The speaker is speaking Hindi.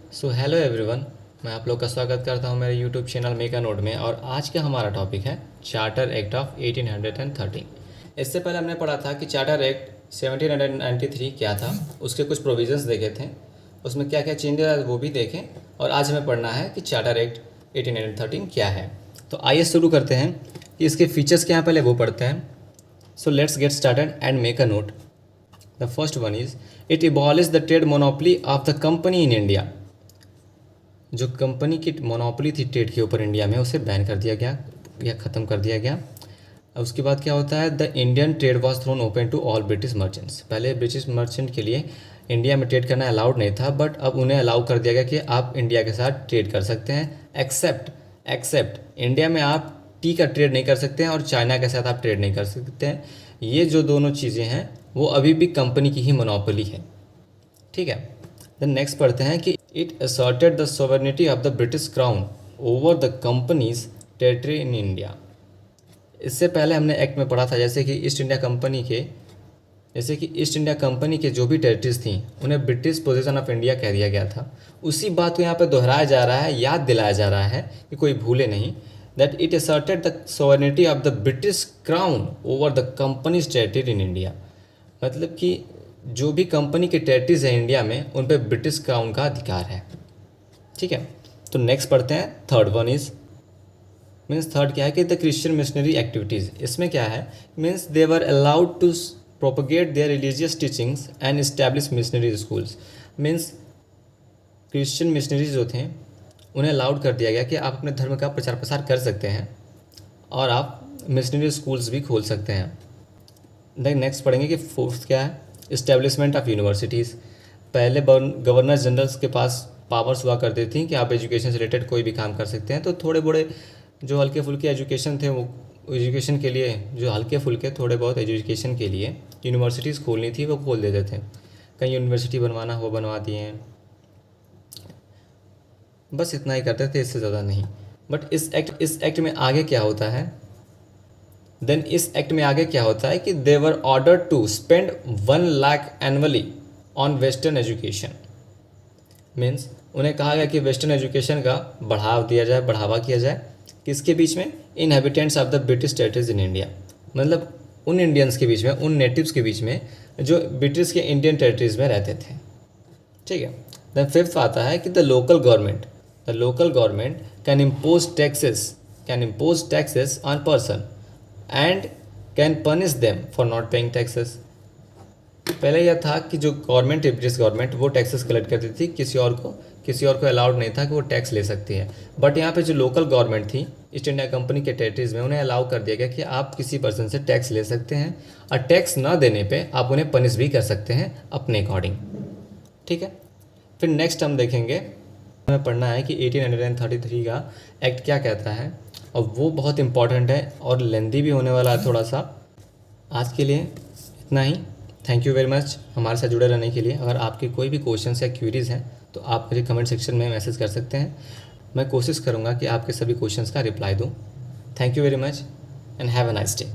सो हेलो एवरीवन, मैं आप लोग का स्वागत करता हूं मेरे YouTube channel make a note में। और आज का हमारा टॉपिक है चार्टर एक्ट ऑफ 1813। इससे पहले हमने पढ़ा था कि चार्टर एक्ट 1793 क्या था, उसके कुछ प्रोविजंस देखे थे, उसमें क्या क्या चेंजेस आए वो भी देखें। और आज हमें पढ़ना है कि चार्टर एक्ट 1813 क्या है। तो आइए शुरू करते हैं कि इसके फीचर्स क्या हैं, पहले वो पढ़ते हैं। So let's get started and make a note. The first one is it abolish the trade monopoly of the company in India. जो कंपनी की मोनोपोली थी ट्रेड के ऊपर इंडिया में, उसे बैन कर दिया गया या ख़त्म कर दिया गया। उसके बाद क्या होता है, the Indian trade was thrown open to all British merchants. पहले ब्रिटिश मर्चेंट के लिए इंडिया में ट्रेड करना अलाउड नहीं था, बट अब उन्हें अलाउ कर दिया गया कि आप इंडिया के साथ ट्रेड कर सकते हैं। एक्सेप्ट इंडिया में आप टी का ट्रेड नहीं कर सकते हैं और चाइना के साथ आप ट्रेड नहीं कर सकते हैं। ये जो दोनों चीज़ें हैं वो अभी भी कंपनी की ही मोनोपोली है, ठीक है। देन नेक्स्ट पढ़ते हैं कि it asserted the sovereignty of the British crown over the companies territory in India. इससे पहले हमने एक्ट में पढ़ा था जैसे कि ईस्ट इंडिया कंपनी के जो भी टेरिटरीज थी उन्हें ब्रिटिश पोजीशन ऑफ इंडिया कह दिया गया था। उसी बात को यहाँ पे दोहराया जा रहा है, याद दिलाया जा रहा है कि कोई भूले नहीं, that it asserted the sovereignty of the British crown over the companies territory in India. मतलब कि जो भी कंपनी के टेरिटरीज हैं इंडिया में, उन पे ब्रिटिश क्राउन का अधिकार है, ठीक है। तो नेक्स्ट पढ़ते हैं, थर्ड वन इज थर्ड क्या है कि द क्रिश्चियन मिशनरी एक्टिविटीज़। इसमें क्या है, means they were allowed to propagate their religious teachings and establish missionary schools. Means Christian missionaries जो थे उन्हें अलाउड कर दिया गया कि आप अपने धर्म का प्रचार प्रसार कर सकते हैं और आप मिशनरी स्कूल्स भी खोल सकते हैं। देन नेक्स्ट पढ़ेंगे कि फोर्थ क्या है, इस्टेब्लिशमेंट ऑफ यूनिवर्सिटीज़। पहले गवर्नर जनरल्स के पास पावर्स हुआ करती थी कि आप एजुकेशन से रिलेटेड कोई भी काम कर सकते हैं। तो थोड़े बड़े जो हल्के फुल्के एजुकेशन थे, वो एजुकेशन के लिए जो हल्के फुल्के थोड़े बहुत एजुकेशन के लिए यूनिवर्सिटीज़ खोलनी थी वो खोल देते थे। कहीं यूनिवर्सिटी बनवाना हो बनवा दिए हैं, बस इतना ही करते थे, इससे ज़्यादा नहीं। बट इस एक्ट में आगे क्या होता है, देन इस एक्ट में आगे क्या होता है कि they were order to spend 1 lakh annually on western education. Means उन्हें कहा गया कि वेस्टर्न एजुकेशन का बढ़ावा किया जाए किसके बीच में, inhabitants of the British territories in India. मतलब उन इंडियंस के बीच में, उन नेटिव्स के बीच में जो ब्रिटिश के इंडियन टेरिटरीज में रहते थे, ठीक है। देन फिफ्थ आता है कि the local government can impose taxes on person and can punish them for not paying taxes. पहले यह था कि जो गवर्नमेंट है, ब्रिटिश गवर्नमेंट, वो टैक्सेस कलेक्ट करती थी, किसी और को अलाउड नहीं था कि वो टैक्स ले सकती है। बट यहाँ पे जो लोकल गवर्नमेंट थी ईस्ट इंडिया कंपनी के टेरिटरीज में, उन्हें अलाउ कर दिया गया कि आप किसी पर्सन से टैक्स ले सकते हैं और टैक्स ना देने पे आप उन्हें पनिश भी कर सकते हैं अपने अकॉर्डिंग, ठीक है। फिर नेक्स्ट हम देखेंगे, हमें पढ़ना है कि 1833 का एक्ट क्या कहता है, और वो बहुत इंपॉर्टेंट है और लेंदी भी होने वाला है थोड़ा सा। आज के लिए इतना ही। थैंक यू वेरी मच हमारे साथ जुड़े रहने के लिए। अगर आपके कोई भी क्वेश्चंस या क्वेरीज़ हैं तो आप मुझे कमेंट सेक्शन में मैसेज कर सकते हैं। मैं कोशिश करूँगा कि आपके सभी क्वेश्चंस का रिप्लाई दूँ। Thank you very much and have a nice day.